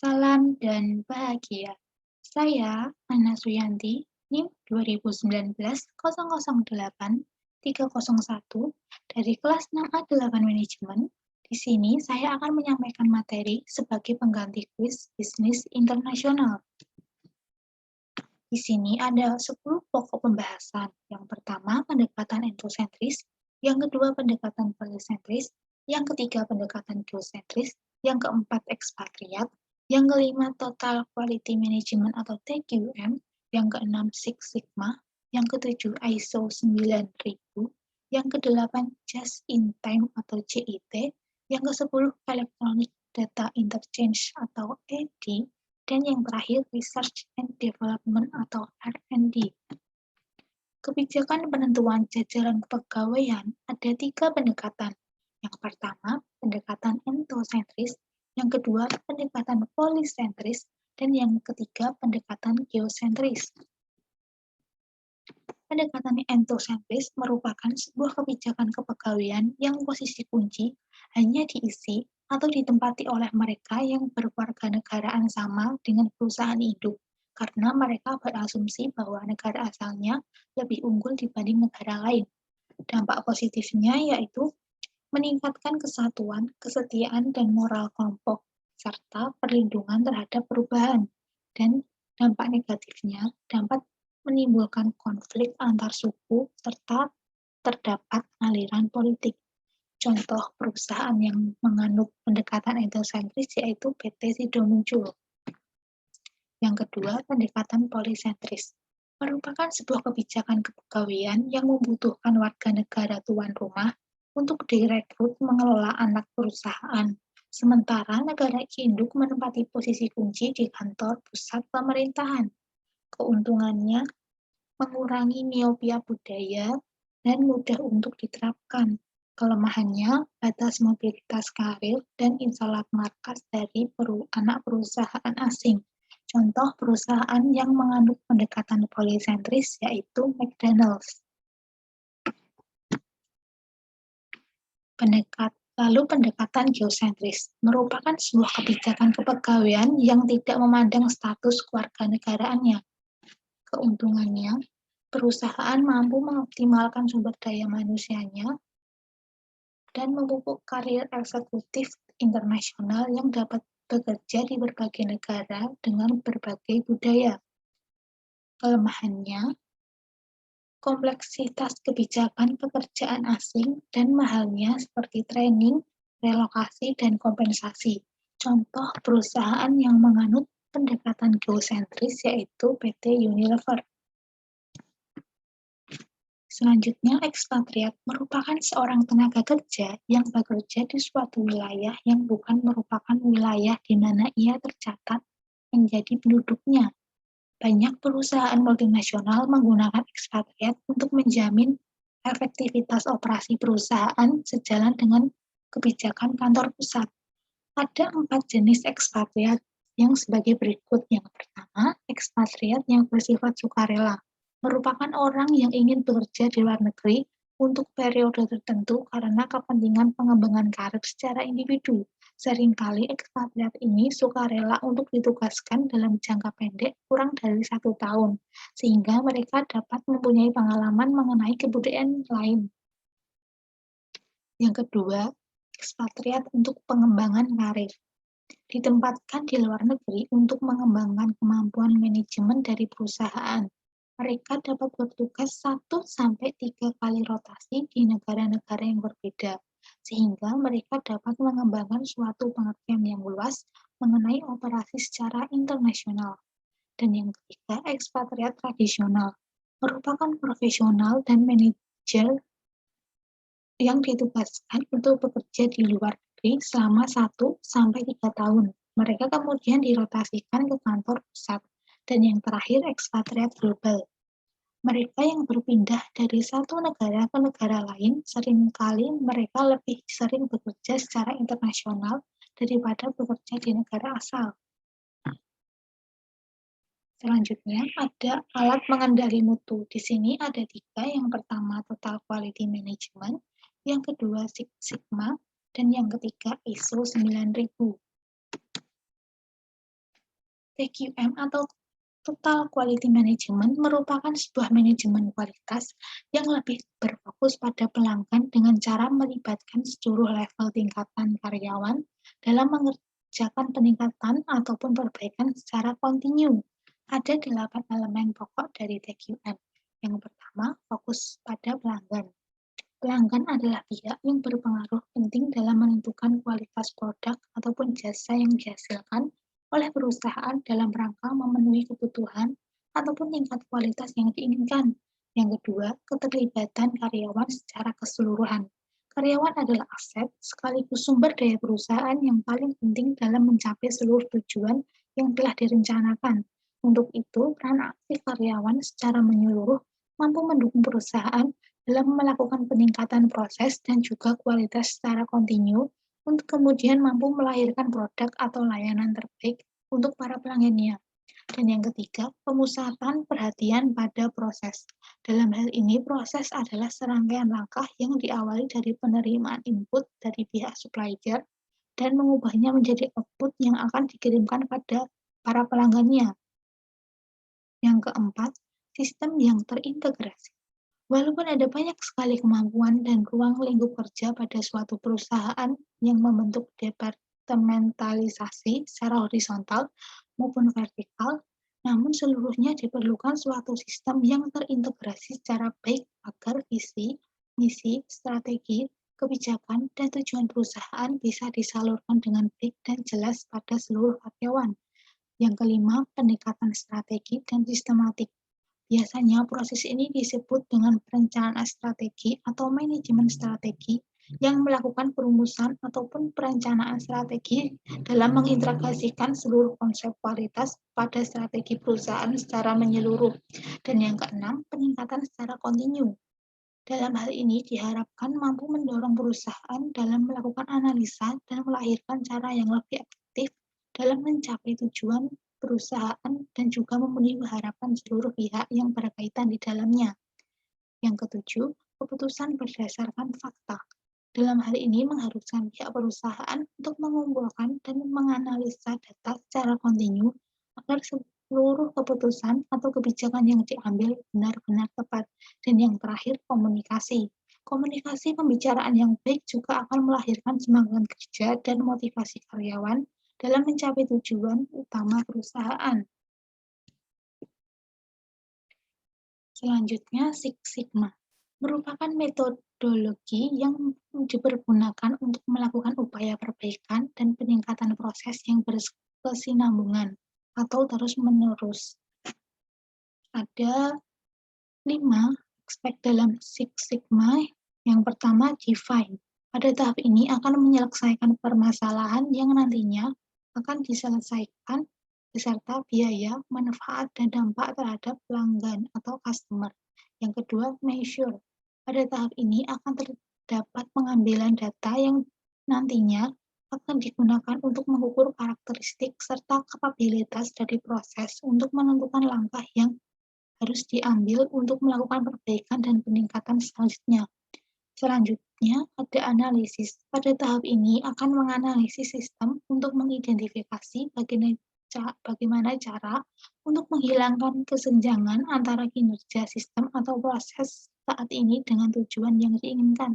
Salam dan bahagia. Saya, Ana Suyanti, NIM 2019-008-301 dari kelas 6A8 Manajemen. Di sini saya akan menyampaikan materi sebagai pengganti kuis bisnis internasional. Di sini ada 10 pokok pembahasan. Yang pertama, pendekatan endosentris. Yang kedua, pendekatan polisentris. Yang ketiga, pendekatan geosentris. Yang keempat, ekspatriat. Yang kelima, total quality management atau TQM. Yang keenam, Six Sigma. Yang ketujuh, ISO 9000. Yang kedelapan, Just in Time atau JIT. Yang kesepuluh, Electronic Data Interchange atau ED. Dan yang terakhir, Research and Development atau R&D. Kebijakan penentuan jajaran kepegawaian ada 3 pendekatan. Yang pertama, pendekatan endosentris, yang kedua, pendekatan polisentris, dan yang ketiga, pendekatan geosentris. Pendekatan endosentris merupakan sebuah kebijakan kepegawaian yang posisi kunci hanya diisi atau ditempati oleh mereka yang berwarganegaraan sama dengan perusahaan induk, karena mereka berasumsi bahwa negara asalnya lebih unggul dibanding negara lain. Dampak positifnya yaitu meningkatkan kesatuan, kesetiaan, dan moral kelompok, serta perlindungan terhadap perubahan. Dan dampak negatifnya dapat menimbulkan konflik antar suku serta terdapat aliran politik. Contoh perusahaan yang menganut pendekatan endosentris yaitu PT Sido Muncul. Yang kedua, pendekatan polisentris merupakan sebuah kebijakan kepegawaian yang membutuhkan warga negara tuan rumah untuk direkrut mengelola anak perusahaan, sementara negara induk menempati posisi kunci di kantor pusat pemerintahan. Keuntungannya mengurangi miopia budaya dan mudah untuk diterapkan. Kelemahannya, batas mobilitas karir dan insalak markas dari anak perusahaan asing. Contoh perusahaan yang menganut pendekatan polisentris yaitu McDonald's. Lalu pendekatan geosentris merupakan sebuah kebijakan kepegawaian yang tidak memandang status kewarganegaraannya. Keuntungannya, perusahaan mampu mengoptimalkan sumber daya manusianya dan memupuk karir eksekutif internasional yang dapat bekerja di berbagai negara dengan berbagai budaya. Kelemahannya, kompleksitas kebijakan pekerjaan asing dan mahalnya seperti training, relokasi, dan kompensasi. Contoh perusahaan yang menganut pendekatan geosentris yaitu PT Unilever. Selanjutnya, ekspatriat merupakan seorang tenaga kerja yang bekerja di suatu wilayah yang bukan merupakan wilayah di mana ia tercatat menjadi penduduknya. Banyak perusahaan multinasional menggunakan ekspatriat untuk menjamin efektivitas operasi perusahaan sejalan dengan kebijakan kantor pusat. Ada 4 jenis ekspatriat yang sebagai berikut. Yang pertama, ekspatriat yang bersifat sukarela. Merupakan orang yang ingin bekerja di luar negeri untuk periode tertentu karena kepentingan pengembangan karir secara individu. Seringkali ekspatriat ini sukarela untuk ditugaskan dalam jangka pendek kurang dari 1 tahun, sehingga mereka dapat mempunyai pengalaman mengenai kebudayaan lain. Yang kedua, ekspatriat untuk pengembangan karir. Ditempatkan di luar negeri untuk mengembangkan kemampuan manajemen dari perusahaan. Mereka dapat bertugas 1-3 kali rotasi di negara-negara yang berbeda, sehingga mereka dapat mengembangkan suatu pengertian yang luas mengenai operasi secara internasional. Dan yang ketiga, ekspatriat tradisional, merupakan profesional dan manajer yang ditugaskan untuk bekerja di luar negeri selama 1-3 tahun. Mereka kemudian dirotasikan ke kantor pusat. Dan yang terakhir, ekspatriat global. Mereka yang berpindah dari satu negara ke negara lain, seringkali mereka lebih sering bekerja secara internasional daripada bekerja di negara asal. Selanjutnya, ada alat pengendali mutu. Di sini ada 3, yang pertama Total Quality Management, yang kedua Six Sigma, dan yang ketiga ISO 9000. TQM atau Total Quality Management merupakan sebuah manajemen kualitas yang lebih berfokus pada pelanggan dengan cara melibatkan seluruh level tingkatan karyawan dalam mengerjakan peningkatan ataupun perbaikan secara kontinu. Ada 8 elemen pokok dari TQM. Yang pertama, fokus pada pelanggan. Pelanggan adalah pihak yang berpengaruh penting dalam menentukan kualitas produk ataupun jasa yang dihasilkan oleh perusahaan dalam rangka memenuhi kebutuhan ataupun tingkat kualitas yang diinginkan. Yang kedua, keterlibatan karyawan secara keseluruhan. Karyawan adalah aset sekaligus sumber daya perusahaan yang paling penting dalam mencapai seluruh tujuan yang telah direncanakan. Untuk itu, peran aktif karyawan secara menyeluruh mampu mendukung perusahaan dalam melakukan peningkatan proses dan juga kualitas secara kontinu untuk kemudian mampu melahirkan produk atau layanan terbaik untuk para pelanggannya. Dan yang ketiga, pemusatan perhatian pada proses. Dalam hal ini, proses adalah serangkaian langkah yang diawali dari penerimaan input dari pihak supplier dan mengubahnya menjadi output yang akan dikirimkan pada para pelanggannya. Yang keempat, sistem yang terintegrasi. Walaupun ada banyak sekali kemampuan dan ruang lingkup kerja pada suatu perusahaan yang membentuk departementalisasi secara horizontal maupun vertikal, namun seluruhnya diperlukan suatu sistem yang terintegrasi secara baik agar visi, misi, strategi, kebijakan, dan tujuan perusahaan bisa disalurkan dengan baik dan jelas pada seluruh karyawan. Yang kelima, pendekatan strategi dan sistematik. Biasanya proses ini disebut dengan perencanaan strategi atau manajemen strategi yang melakukan perumusan ataupun perencanaan strategi dalam mengintegrasikan seluruh konsep kualitas pada strategi perusahaan secara menyeluruh. Dan yang keenam, peningkatan secara kontinu. Dalam hal ini diharapkan mampu mendorong perusahaan dalam melakukan analisa dan melahirkan cara yang lebih efektif dalam mencapai tujuan perusahaan dan juga memenuhi harapan seluruh pihak yang berkaitan di dalamnya. Yang ketujuh, keputusan berdasarkan fakta. Dalam hal ini mengharuskan pihak perusahaan untuk mengumpulkan dan menganalisa data secara kontinu agar seluruh keputusan atau kebijakan yang diambil benar-benar tepat. Dan yang terakhir, komunikasi. Komunikasi pembicaraan yang baik juga akan melahirkan semangat kerja dan motivasi karyawan dalam mencapai tujuan utama perusahaan. Selanjutnya, Six Sigma merupakan metodologi yang dipergunakan untuk melakukan upaya perbaikan dan peningkatan proses yang berkesinambungan atau terus-menerus. Ada 5 aspek dalam Six Sigma. Yang pertama, define. Pada tahap ini akan menyelesaikan permasalahan yang nantinya akan diselesaikan beserta biaya, manfaat, dan dampak terhadap pelanggan atau customer. Yang kedua, measure. Pada tahap ini akan terdapat pengambilan data yang nantinya akan digunakan untuk mengukur karakteristik serta kapabilitas dari proses untuk menentukan langkah yang harus diambil untuk melakukan perbaikan dan peningkatan selanjutnya. Selanjutnya, ada analisis. Pada tahap ini akan menganalisis sistem untuk mengidentifikasi bagaimana cara untuk menghilangkan kesenjangan antara kinerja sistem atau proses saat ini dengan tujuan yang diinginkan.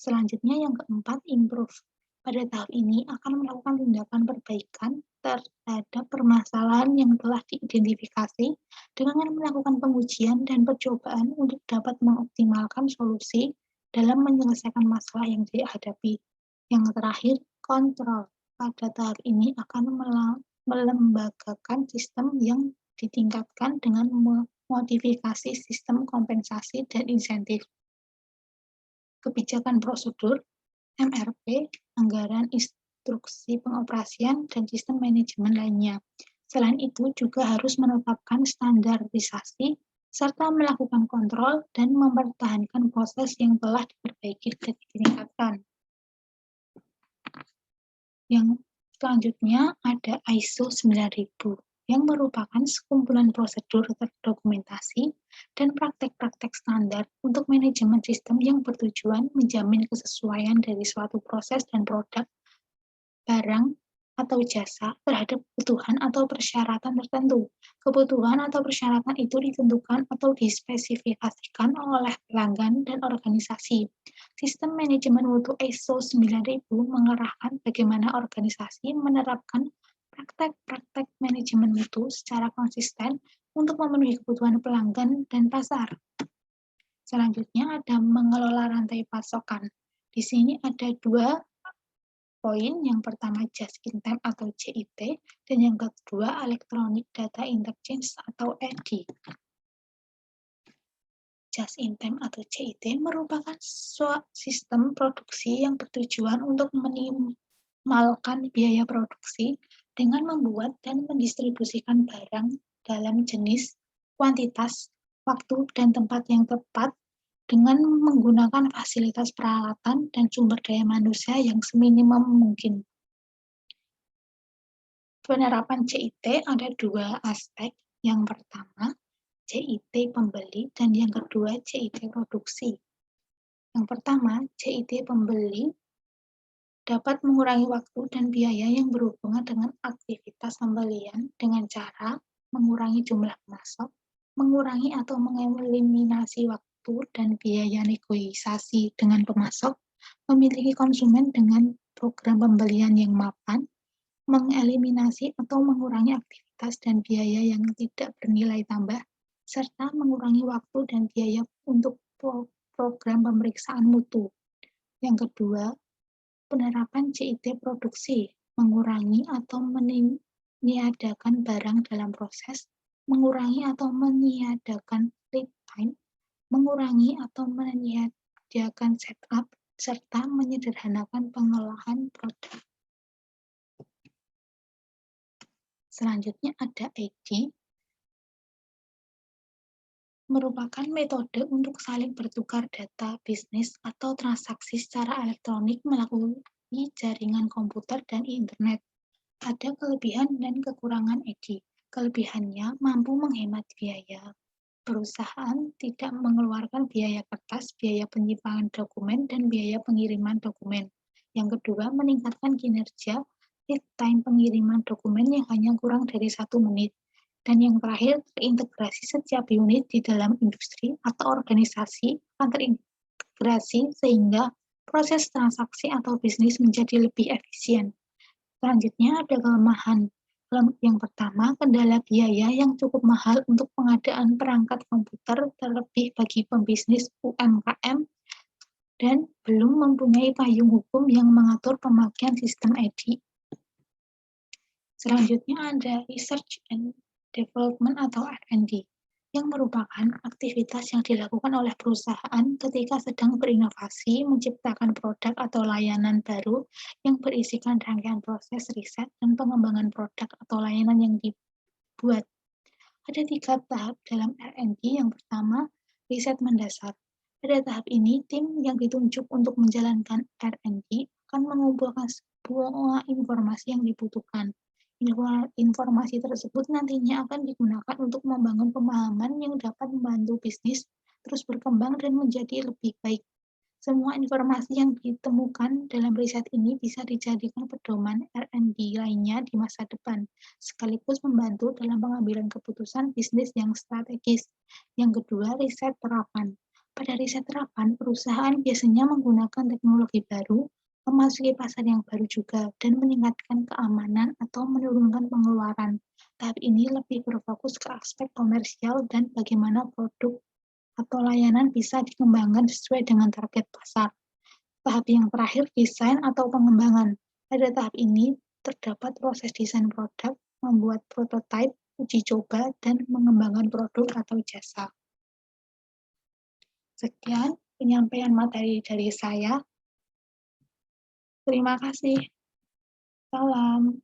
Selanjutnya, yang keempat, improve. Pada tahap ini akan melakukan tindakan perbaikan terhadap permasalahan yang telah diidentifikasi dengan melakukan pengujian dan percobaan untuk dapat mengoptimalkan solusi dalam menyelesaikan masalah yang dihadapi. Yang terakhir, kontrol. Pada tahap ini akan melembagakan sistem yang ditingkatkan dengan memodifikasi sistem kompensasi dan insentif. Kebijakan prosedur, MRP, anggaran, instruksi pengoperasian, dan sistem manajemen lainnya. Selain itu, juga harus menetapkan standarisasi serta melakukan kontrol dan mempertahankan proses yang telah diperbaiki dan ditingkatkan. Yang selanjutnya ada ISO 9000 yang merupakan sekumpulan prosedur terdokumentasi dan praktek-praktek standar untuk manajemen sistem yang bertujuan menjamin kesesuaian dari suatu proses dan produk, barang, atau jasa terhadap kebutuhan atau persyaratan tertentu. Kebutuhan atau persyaratan itu ditentukan atau dispesifikasikan oleh pelanggan dan organisasi. Sistem manajemen mutu ISO 9000 mengarahkan bagaimana organisasi menerapkan praktek-praktek manajemen mutu secara konsisten untuk memenuhi kebutuhan pelanggan dan pasar. Selanjutnya ada mengelola rantai pasokan. Di sini ada 2 poin, yang pertama just in time atau JIT, dan yang kedua electronic data interchange atau EDI. Just in time atau JIT merupakan sistem produksi yang bertujuan untuk meminimalkan biaya produksi dengan membuat dan mendistribusikan barang dalam jenis, kuantitas, waktu, dan tempat yang tepat dengan menggunakan fasilitas peralatan dan sumber daya manusia yang seminimum mungkin. Penerapan JIT ada 2 aspek. Yang pertama, JIT pembeli, dan yang kedua, JIT produksi. Yang pertama, JIT pembeli dapat mengurangi waktu dan biaya yang berhubungan dengan aktivitas pembelian dengan cara mengurangi jumlah pemasok, mengurangi atau mengeliminasi waktu dan biaya negosiasi dengan pemasok, memiliki konsumen dengan program pembelian yang mapan, mengeliminasi atau mengurangi aktivitas dan biaya yang tidak bernilai tambah, serta mengurangi waktu dan biaya untuk program pemeriksaan mutu. Yang kedua, penerapan JIT produksi, mengurangi atau meniadakan barang dalam proses, mengurangi atau meniadakan lead time, mengurangi atau menyediakan setup, serta menyederhanakan pengolahan produk. Selanjutnya ada EDI, merupakan metode untuk saling bertukar data bisnis atau transaksi secara elektronik melalui jaringan komputer dan internet. Ada kelebihan dan kekurangan EDI. Kelebihannya mampu menghemat biaya. Perusahaan tidak mengeluarkan biaya kertas, biaya penyimpanan dokumen, dan biaya pengiriman dokumen. Yang kedua, meningkatkan kinerja lead time pengiriman dokumen yang hanya kurang dari 1 menit. Dan yang terakhir, terintegrasi setiap unit di dalam industri atau organisasi akan terintegrasi sehingga proses transaksi atau bisnis menjadi lebih efisien. Selanjutnya ada kelemahan. Yang pertama, kendala biaya yang cukup mahal untuk pengadaan perangkat komputer, terlebih bagi pembisnis UMKM, dan belum mempunyai payung hukum yang mengatur pemakaian sistem EDI. Selanjutnya ada Research and Development atau R&D, yang merupakan aktivitas yang dilakukan oleh perusahaan ketika sedang berinovasi, menciptakan produk atau layanan baru yang berisikan rangkaian proses riset dan pengembangan produk atau layanan yang dibuat. Ada 3 tahap dalam R&D. Yang pertama, riset mendasar. Pada tahap ini, tim yang ditunjuk untuk menjalankan R&D akan mengumpulkan semua informasi yang dibutuhkan. Informasi tersebut nantinya akan digunakan untuk membangun pemahaman yang dapat membantu bisnis terus berkembang dan menjadi lebih baik. Semua informasi yang ditemukan dalam riset ini bisa dijadikan pedoman R&D lainnya di masa depan, sekaligus membantu dalam pengambilan keputusan bisnis yang strategis. Yang kedua, riset terapan. Pada riset terapan, perusahaan biasanya menggunakan teknologi baru, memasuki pasar yang baru juga, dan meningkatkan keamanan atau menurunkan pengeluaran. Tahap ini lebih berfokus ke aspek komersial dan bagaimana produk atau layanan bisa dikembangkan sesuai dengan target pasar. Tahap yang terakhir, desain atau pengembangan. Pada tahap ini, terdapat proses desain produk, membuat prototipe, uji coba, dan mengembangkan produk atau jasa. Sekian penyampaian materi dari saya. Terima kasih. Salam.